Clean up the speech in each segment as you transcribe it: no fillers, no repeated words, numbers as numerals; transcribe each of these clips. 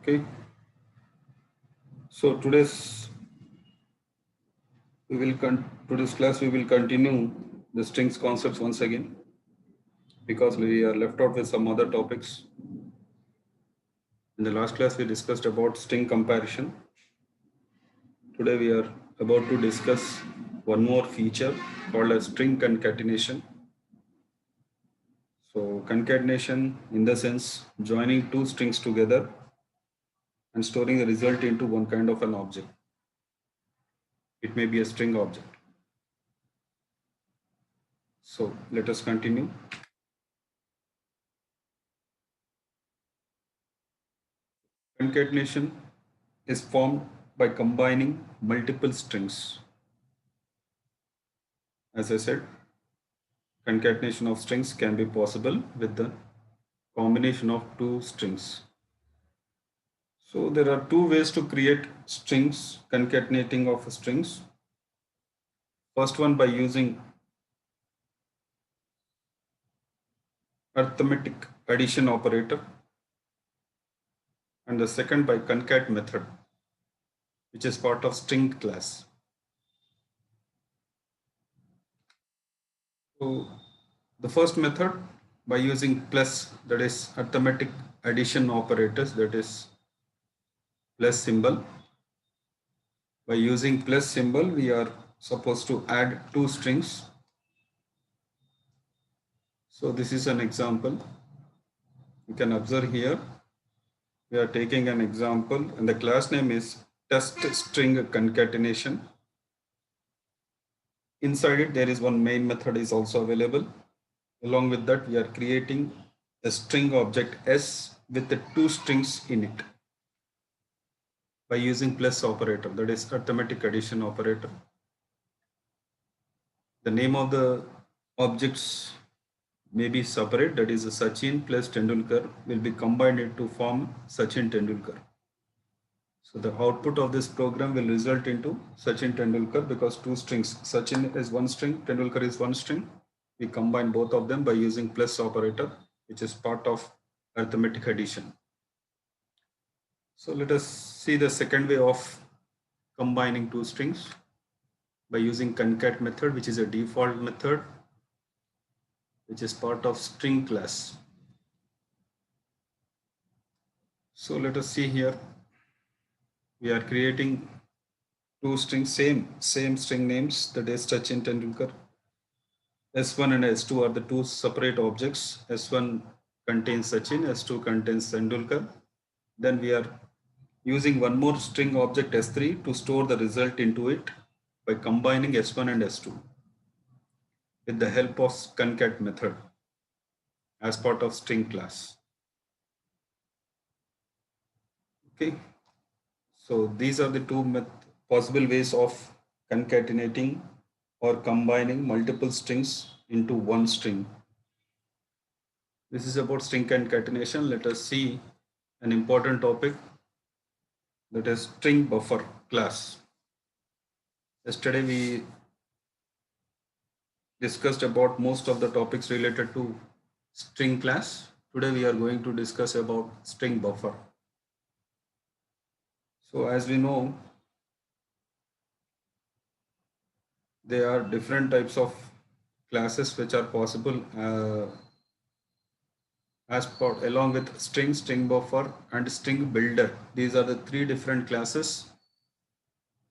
Okay, so today's class we will continue the strings concepts once again because we are left out with some other topics. In the last class we discussed about string comparison. Today we are about to discuss one more feature called as string concatenation. So concatenation in the sense joining two strings together and storing the result into one kind of an object. It may be a string object. So let us continue. Concatenation is formed by combining multiple strings. As I said, concatenation of strings can be possible with the combination of two strings. So there are two ways to create strings, concatenating of strings. First one by using arithmetic addition operator, and the second by concat method, which is part of string class. So the first method by using plus, that is arithmetic addition operators, that is plus symbol. By using plus symbol, we are supposed to add two strings. So this is an example. You can observe here. We are taking an example and the class name is test string concatenation. Inside it, there is one main method is also available. Along with that, we are creating a string object S with the two strings in it by using plus operator, that is arithmetic addition operator. The name of the objects may be separate, that is Sachin plus Tendulkar will be combined to form Sachin Tendulkar. So the output of this program will result into Sachin Tendulkar because two strings, Sachin is one string, Tendulkar is one string. We combine both of them by using plus operator, which is part of arithmetic addition. So let us see the second way of combining two strings by using concat method, which is a default method, which is part of string class. So let us see here. We are creating two strings, same string names, that is Sachin Tendulkar. S1 and S2 are the two separate objects. S1 contains Sachin, S2 contains Tendulkar. Then we are using one more string object S3 to store the result into it by combining S1 and S2 with the help of concat method as part of string class. Okay, so these are the two possible ways of concatenating or combining multiple strings into one string. This is about string concatenation. Let us see an important topic, that is string buffer class. Yesterday we discussed about most of the topics related to string class. Today we are going to discuss about string buffer. So as we know, there are different types of classes which are possible as part along with string, string buffer and string builder. These are the three different classes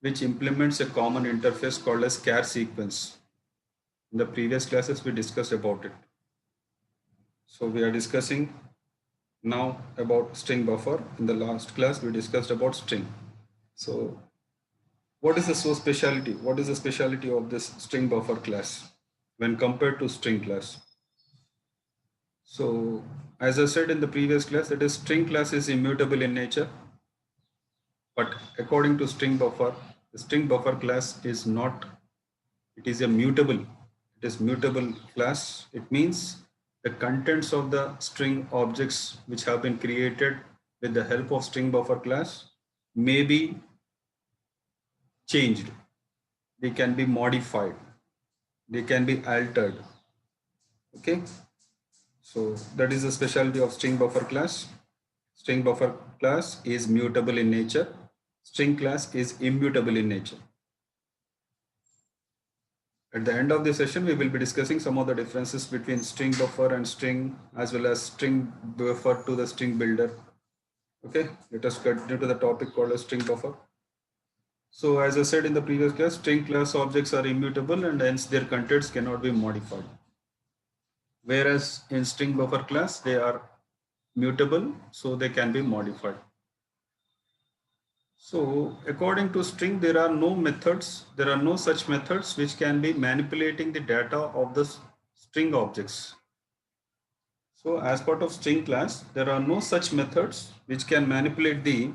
which implements a common interface called as char sequence. In the previous classes we discussed about it. So we are discussing now about string buffer. In the last class we discussed about string. So what is the speciality? What is the speciality of this string buffer class when compared to string class? So as I said in the previous class, that is string class is immutable in nature, but according to string buffer, the string buffer class is not, it is a mutable, it is mutable class. It means the contents of the string objects which have been created with the help of string buffer class may be changed, they can be modified, they can be altered. Okay, so that is the specialty of string buffer class. String buffer class is mutable in nature. String class is immutable in nature. At the end of the session, we will be discussing some of the differences between string buffer and string, as well as string buffer to the string builder. Okay, let us continue to the topic called as string buffer. So as I said in the previous class, string class objects are immutable and hence their contents cannot be modified. Whereas in string buffer class, they are mutable, so they can be modified. So according to string, there are no such methods which can be manipulating the data of the string objects. So as part of string class, there are no such methods which can manipulate the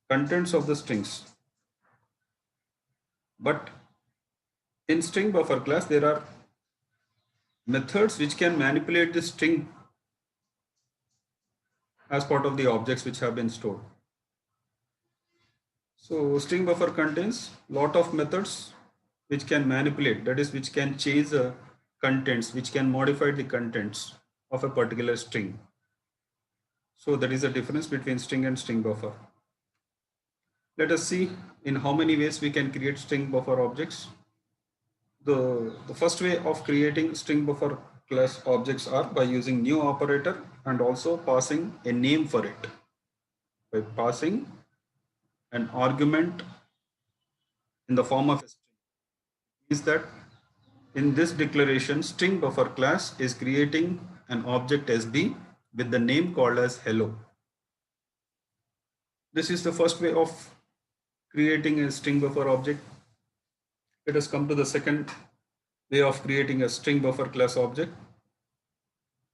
contents of the strings. But in string buffer class, there are methods which can manipulate the string as part of the objects which have been stored. So string buffer contains lot of methods which can manipulate, that is, which can change the contents, which can modify the contents of a particular string. So that is the difference between string and string buffer. Let us see in how many ways we can create string buffer objects. The first way of creating string buffer class objects are by using new operator and also passing a name for it. By passing an argument in the form of a string. Is that in this declaration, string buffer class is creating an object SB with the name called as hello. This is the first way of creating a string buffer object. Let us come to the second way of creating a string buffer class object.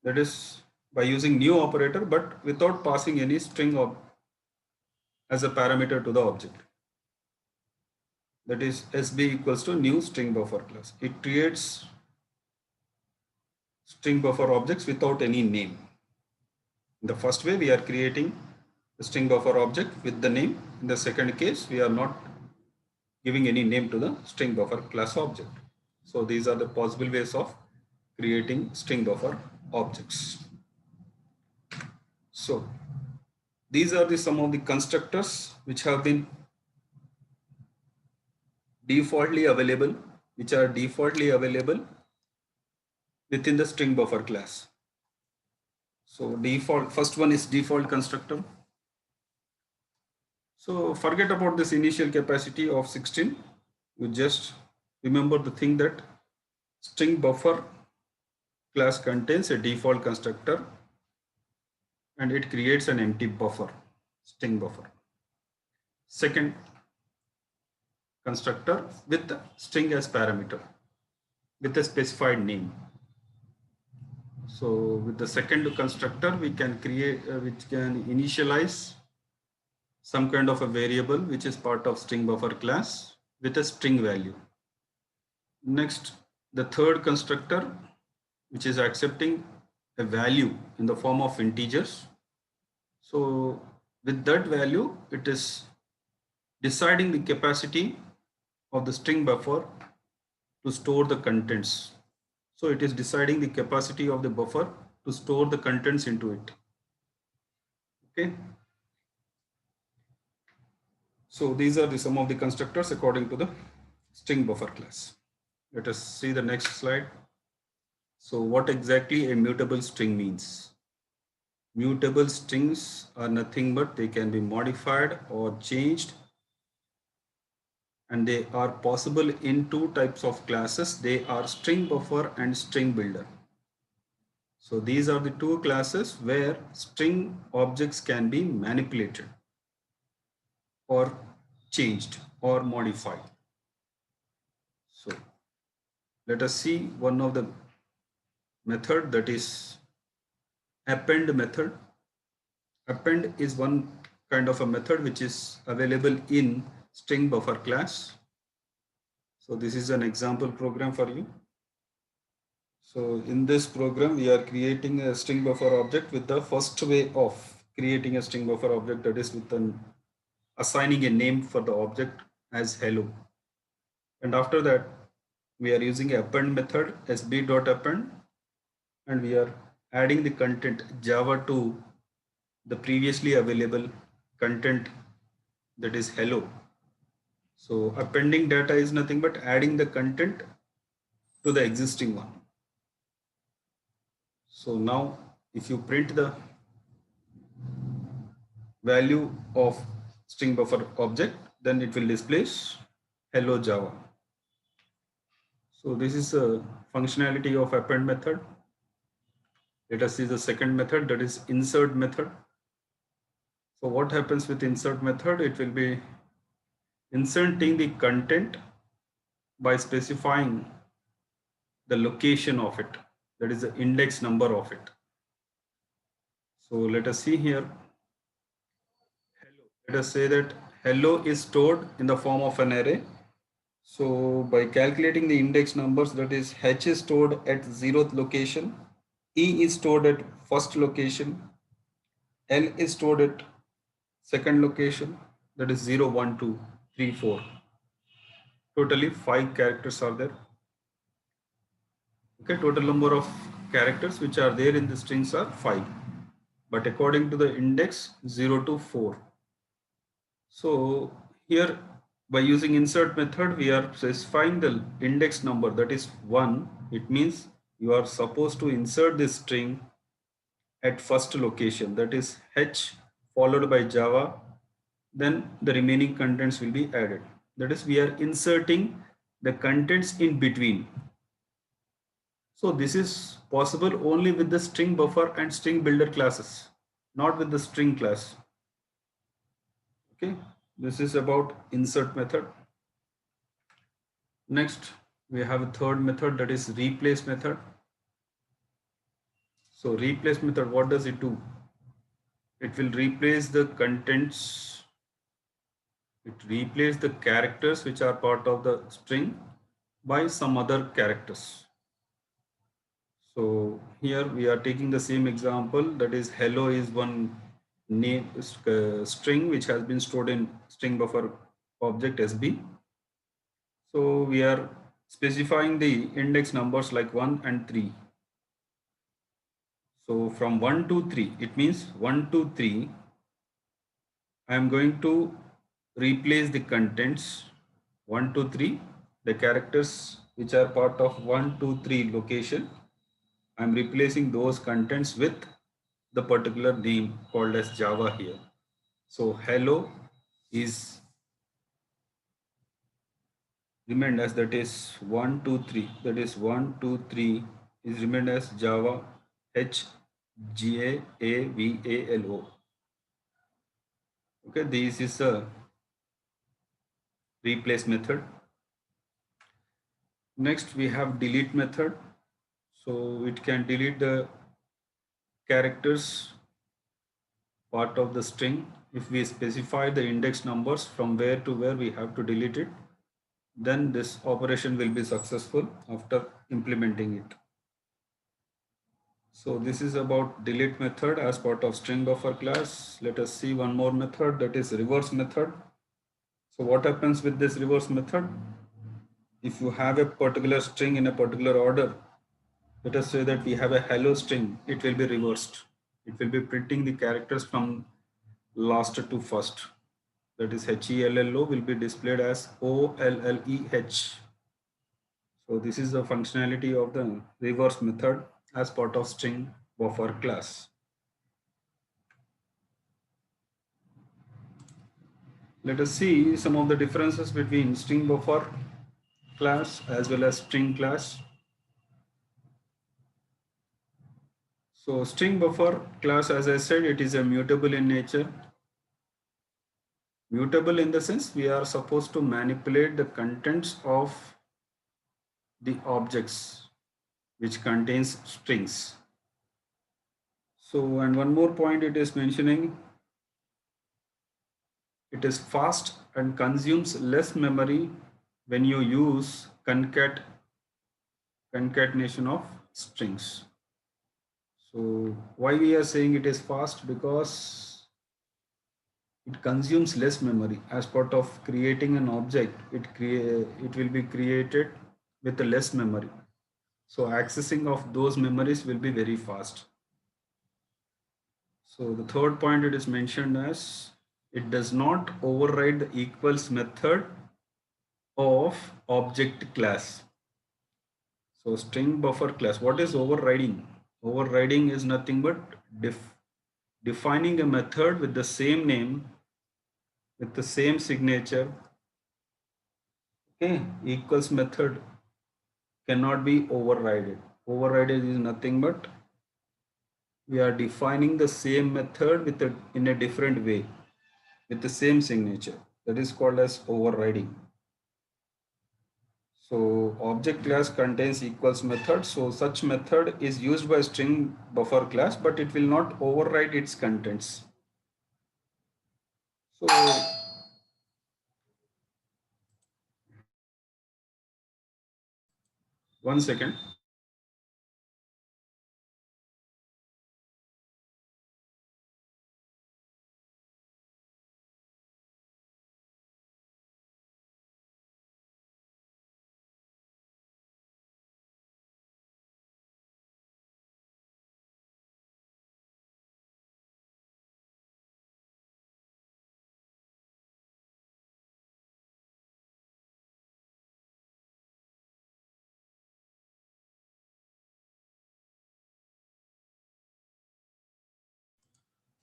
That is by using new operator but without passing any string as a parameter to the object. That is SB equals to new string buffer class. It creates string buffer objects without any name. In the first way, we are creating the string buffer object with the name. In the second case, we are not giving any name to the string buffer class object. So these are the possible ways of creating string buffer objects. So these are some of the constructors which have been defaultly available, within the string buffer class. So first one is default constructor. So forget about this initial capacity of 16. You just remember the thing that string buffer class contains a default constructor and it creates an empty buffer, string buffer. Second constructor with the string as parameter with a specified name. So with the second constructor, we can create, which can initialize some kind of a variable which is part of string buffer class with a string value. Next, the third constructor, which is accepting a value in the form of integers. So with that value, it is deciding the capacity of the string buffer to store the contents. So it is deciding the capacity of the buffer to store the contents into it. Okay. So these are some of the constructors according to the string buffer class. Let us see the next slide. So what exactly a mutable string means? Mutable strings are nothing but they can be modified or changed, and they are possible in two types of classes. They are string buffer and string builder. So these are the two classes where string objects can be manipulated or changed or modified. So let us see one of the method, that is append method. Append is one kind of a method which is available in string buffer class. So this is an example program for you. So in this program, we are creating a string buffer object with the first way of creating a string buffer object, that is with assigning a name for the object as hello. And after that, we are using a append method sb.append, and we are adding the content java to the previously available content, that is hello. So appending data is nothing but adding the content to the existing one. So now if you print the value of string buffer object, then it will display hello Java. So this is a functionality of append method. Let us see the second method, that is insert method. So what happens with insert method? It will be inserting the content by specifying the location of it, that is the index number of it. So let us see here. Hello. Let us say that hello is stored in the form of an array. So by calculating the index numbers, that is h is stored at 0th location, e is stored at first location, l is stored at second location, that is 0, 1, 2, 3, 4. Totally 5 characters are there. Okay, total number of characters which are there in the strings are 5, but according to the index 0 to 4. So here by using insert method, we are specifying the index number, that is 1. It means you are supposed to insert this string at first location, that is h followed by Java, then the remaining contents will be added. That is, we are inserting the contents in between. So this is possible only with the string buffer and string builder classes, not with the string class. Okay, this is about insert method. Next, we have a third method, that is replace method. So replace method, what does it do? It will replace the contents. It replaces the characters which are part of the string by some other characters. So here we are taking the same example, that is hello is one name string which has been stored in string buffer object SB. So we are specifying the index numbers like 1 and 3. So from 1 to 3, it means 1 to 3, I am going to replace the contents 1 to 3, the characters which are part of 1 to 3 location. I am replacing those contents with the particular name called as Java here. So hello is remained as, that is 1 2 3, that is 1 2 3 is remained as Java HGAAVALO. Okay, this is a replace method. Next we have delete method. So it can delete the characters part of the string. If we specify the index numbers from where to where we have to delete it, then this operation will be successful after implementing it. So this is about delete method as part of string buffer class. Let us see one more method, that is reverse method. So what happens with this reverse method? If you have a particular string in a particular order, let us say that we have a hello string, it will be reversed. It will be printing the characters from last to first. That is HELLO will be displayed as OLLEH. So this is the functionality of the reverse method as part of string buffer class. Let us see some of the differences between string buffer class as well as string class. So string buffer class, as I said, it is a mutable in nature. Mutable in the sense we are supposed to manipulate the contents of the objects which contains strings. So, and one more point it is mentioning, it is fast and consumes less memory when you use concatenation of strings. So why we are saying it is fast? Because it consumes less memory. As part of creating an object, it will be created with less memory. So accessing of those memories will be very fast. So the third point, it is mentioned as it does not override the equals method of object class. So string buffer class, what is overriding? Overriding is nothing but defining a method with the same name, with the same signature. Okay, equals method cannot be overridden. Overrided is nothing but we are defining the same method with in a different way with the same signature. That is called as overriding. So object class contains equals method. So such method is used by string buffer class, but it will not override its contents. So one second.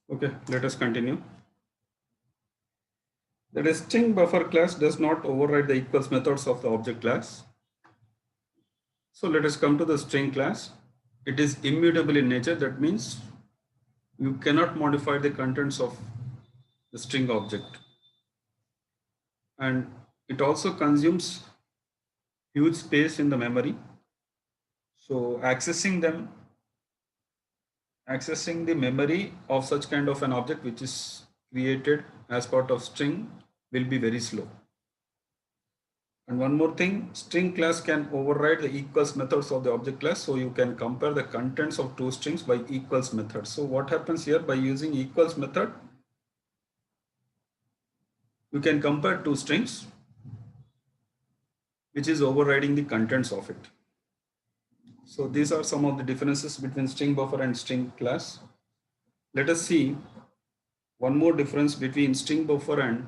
Okay, let us continue. That is, string buffer class does not override the equals methods of the object class. So let us come to the string class. It is immutable in nature. That means you cannot modify the contents of the string object. And it also consumes huge space in the memory. So accessing the memory of such kind of an object which is created as part of string will be very slow. And one more thing, string class can override the equals methods of the object class. So you can compare the contents of two strings by equals method. So what happens here, by using equals method, you can compare two strings which is overriding the contents of it. So these are some of the differences between string buffer and string class. Let us see one more difference between string buffer and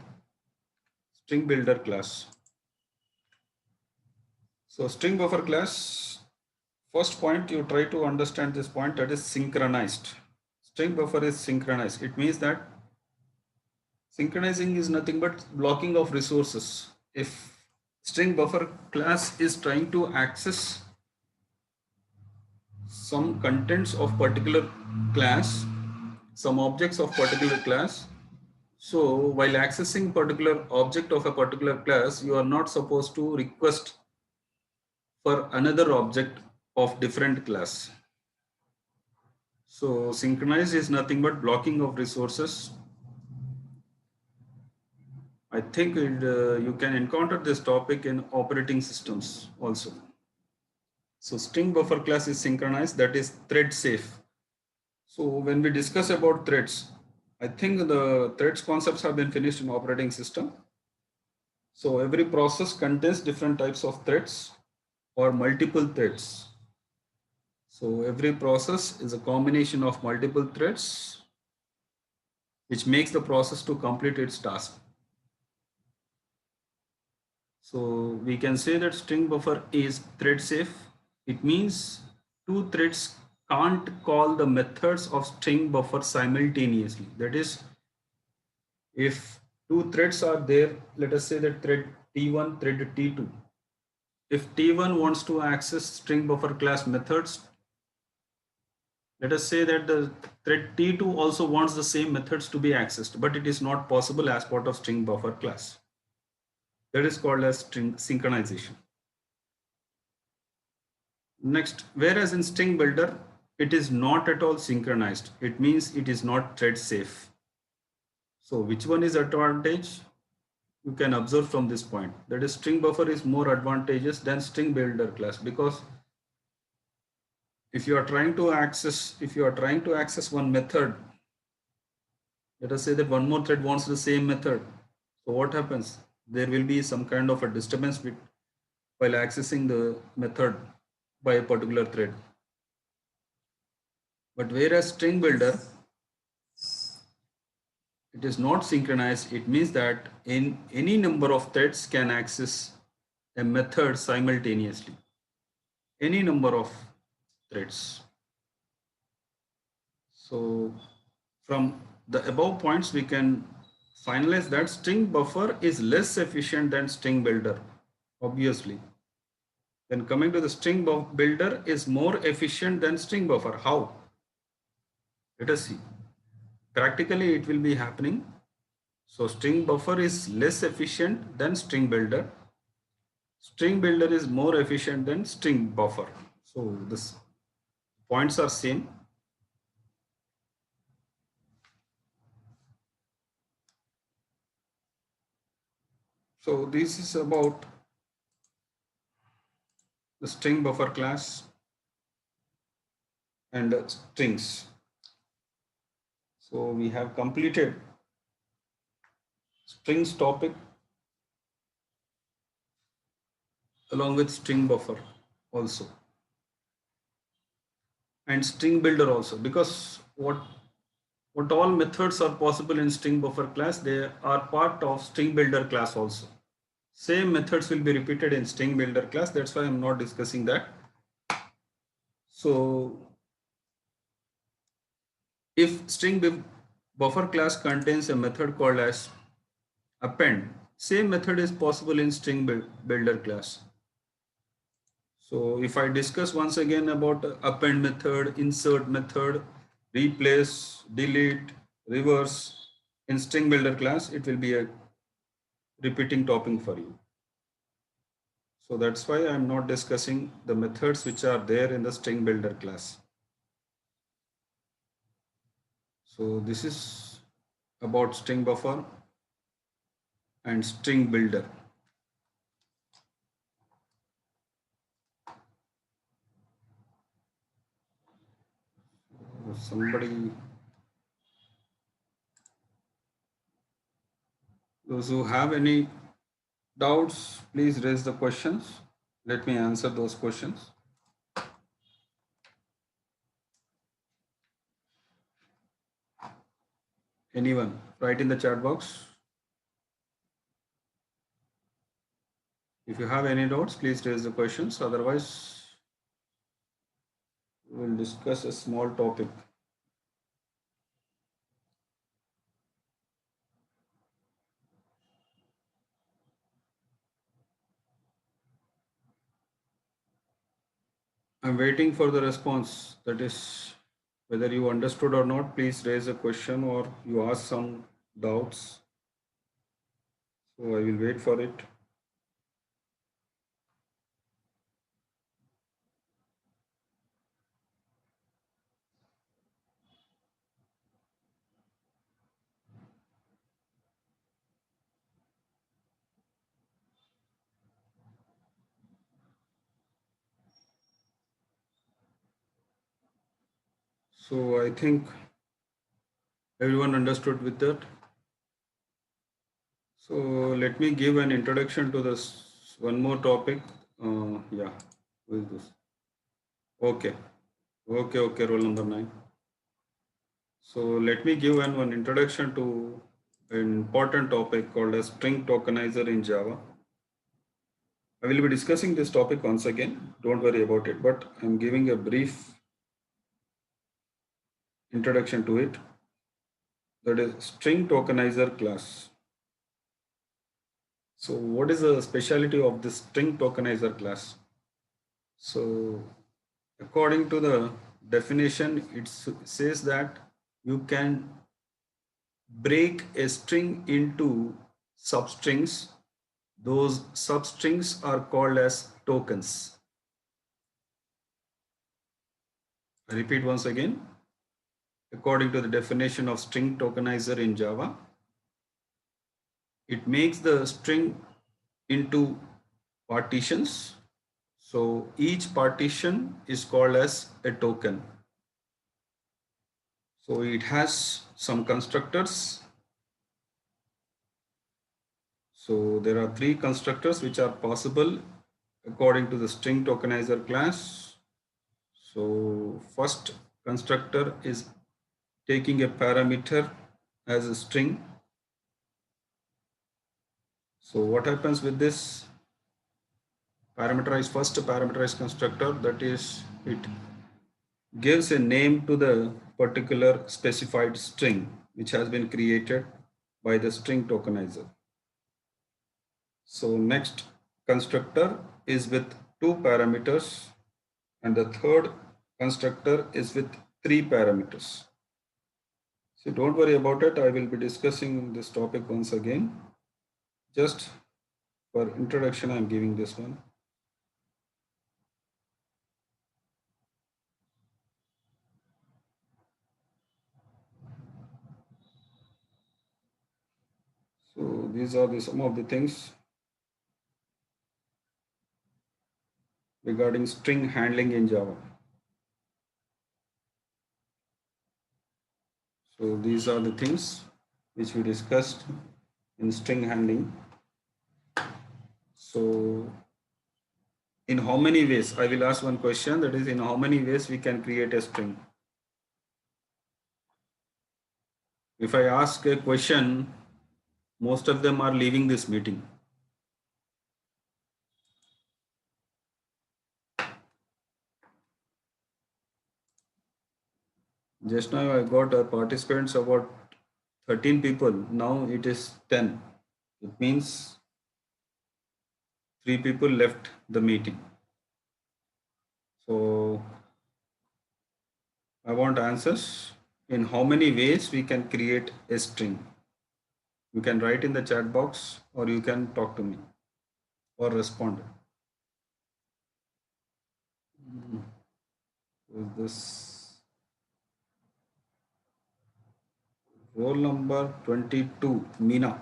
string builder class. So string buffer class, first point you try to understand this point, that is synchronized. String buffer is synchronized. It means that synchronizing is nothing but blocking of resources. If string buffer class is trying to access some contents of particular class, some objects of particular class, so while accessing particular object of a particular class, you are not supposed to request for another object of different class. So synchronize is nothing but blocking of resources. I think you can encounter this topic in operating systems also. So string buffer class is synchronized, that is thread safe. So when we discuss about threads, I think the threads concepts have been finished in operating system. So every process contains different types of threads or multiple threads. So every process is a combination of multiple threads which makes the process to complete its task. So we can say that string buffer is thread safe. It means two threads can't call the methods of string buffer simultaneously. That is, if two threads are there, let us say that thread T1, thread T2. If T1 wants to access string buffer class methods, let us say that the thread T2 also wants the same methods to be accessed, but it is not possible as part of string buffer class. That is called as string synchronization. Next, whereas in string builder, it is not at all synchronized. It means it is not thread safe. So which one is advantage? You can observe from this point. That is, string buffer is more advantageous than string builder class, because if you are trying to access one method, let us say that one more thread wants the same method. So what happens? There will be some kind of a disturbance while accessing the method by a particular thread. But whereas string builder, it is not synchronized, it means that in any number of threads can access a method simultaneously. Any number of threads. So from the above points, we can finalize that string buffer is less efficient than string builder, obviously. Then coming to the string builder is more efficient than string buffer. How? Let us see. Practically, it will be happening. So string buffer is less efficient than string builder. String builder is more efficient than string buffer. So this points are same. So this is about the string buffer class and strings. So we have completed strings topic along with string buffer also and string builder also, because what all methods are possible in string buffer class, they are part of string builder class also. Same methods will be repeated in string builder class. That's why I'm not discussing that. So if string buffer class contains a method called as append, same method is possible in string builder class. So if I discuss once again about append method, insert method, replace, delete, reverse in string builder class, it will be a repeating topic for you. So that's why I'm not discussing the methods which are there in the string builder class. So this is about string buffer and string builder. If somebody, those who have any doubts, please raise the questions. Let me answer those questions. Anyone, write in the chat box. If you have any doubts, please raise the questions. Otherwise, we will discuss a small topic. I'm waiting for the response. That is, whether you understood or not, please raise a question or you ask some doubts. So I will wait for it. So I think everyone understood with that. So let me give an introduction to this one more topic. Yeah, who is this? Okay, okay, roll number 9. So let me give one introduction to an important topic called as string tokenizer in Java. I will be discussing this topic once again. Don't worry about it, but I'm giving a brief introduction to it. That is string tokenizer class. So what is the specialty of this string tokenizer class? So according to the definition, it says that you can break a string into substrings. Those substrings are called as tokens. I repeat once again. According to the definition of string tokenizer in Java, it makes the string into partitions. So each partition is called as a token. So it has some constructors. So there are 3 constructors which are possible according to the string tokenizer class. So first constructor is taking a parameter as a string. So what happens with this first parameterized constructor, that is, it gives a name to the particular specified string which has been created by the string tokenizer. So next constructor is with 2 parameters, and the third constructor is with 3 parameters. So don't worry about it. I will be discussing this topic once again. Just for introduction, I'm giving this one. So these are some of the things regarding string handling in Java. So these are the things which we discussed in string handling. So in how many ways, I will ask one question, that is, in how many ways we can create a string? If I ask a question, most of them are leaving this meeting. Just now I got participants about 13 people. Now it is 10. It means 3 people left the meeting. So I want answers in how many ways we can create a string. You can write in the chat box, or you can talk to me or respond. Is this roll number 22, Meena?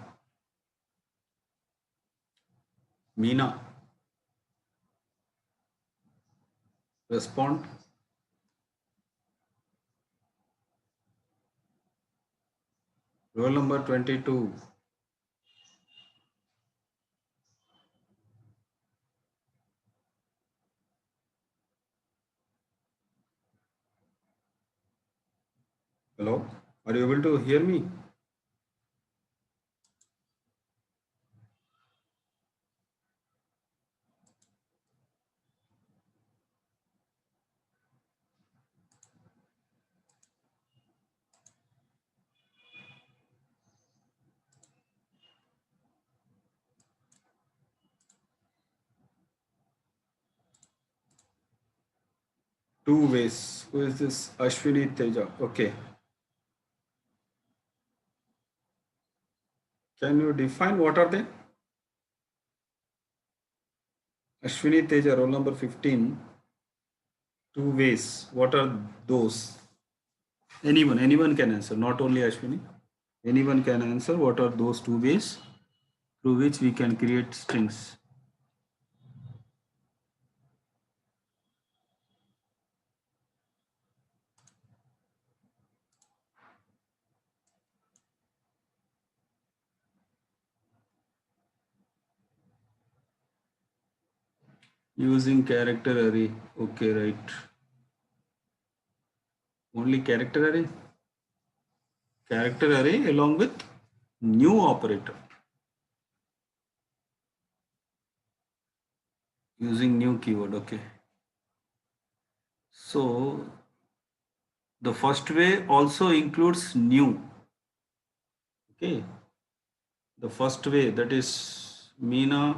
Meena, respond. Roll number 22. Hello, are you able to hear me? Two ways. Who is this? Ashwini Teja. Okay. Can you define what are they? Ashwini Teja, roll number 15. Two ways. What are those? Anyone can answer, not only Ashwini. Anyone can answer what are those two ways through which we can create strings. Using character array. Okay, right. Only character array? Character array along with new operator. Using new keyword. Okay. So the first way also includes new. Okay. The first way, that is, Meena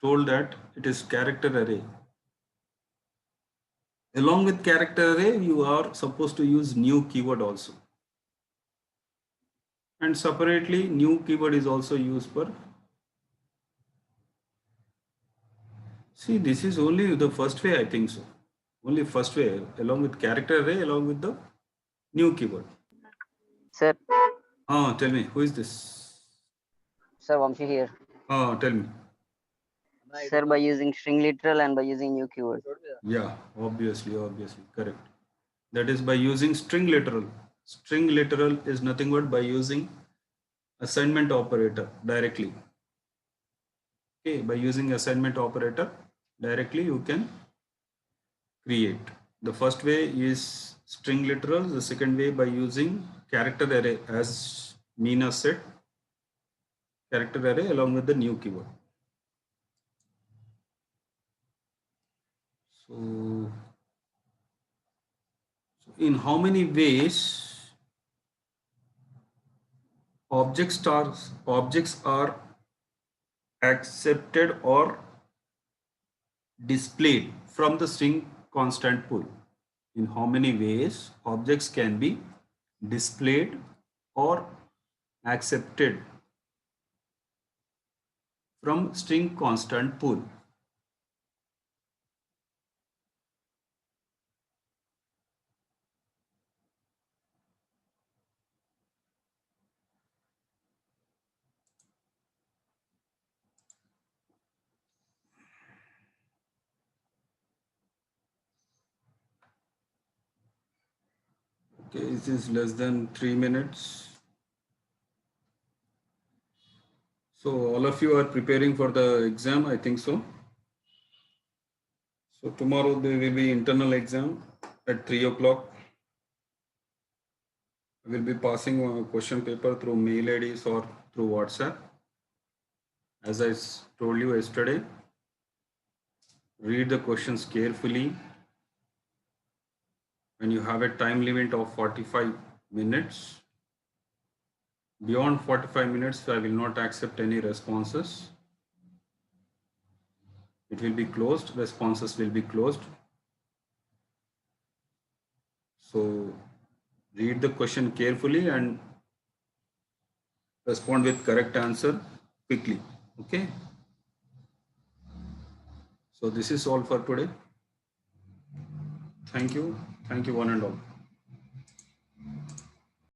told that it is character array. Along with character array, you are supposed to use new keyword also. And separately, new keyword is also used for. See, this is only the first way, I think so. Only first way, along with character array, along with the new keyword. Sir. Tell me, who is this? Sir, Vamshi here. Tell me. Sir, by using string literal and by using new keyword. Yeah, obviously, correct. That is by using string literal. String literal is nothing but by using assignment operator directly. Okay, by using assignment operator directly, you can create. The first way is string literal. The second way by using character array, as mean asset character array along with the new keyword. So in how many ways objects are accepted or displayed from the string constant pool? In how many ways objects can be displayed or accepted from string constant pool? Okay, this is less than 3 minutes. So all of you are preparing for the exam, I think so. So tomorrow there will be internal exam at 3 o'clock. I will be passing a question paper through mail IDs or through WhatsApp. As I told you yesterday, read the questions carefully. When you have a time limit of 45 minutes, beyond 45 minutes, I will not accept any responses. It will be closed, responses will be closed. So read the question carefully and respond with correct answer quickly. Okay. So this is all for today. Thank you. Thank you one and all.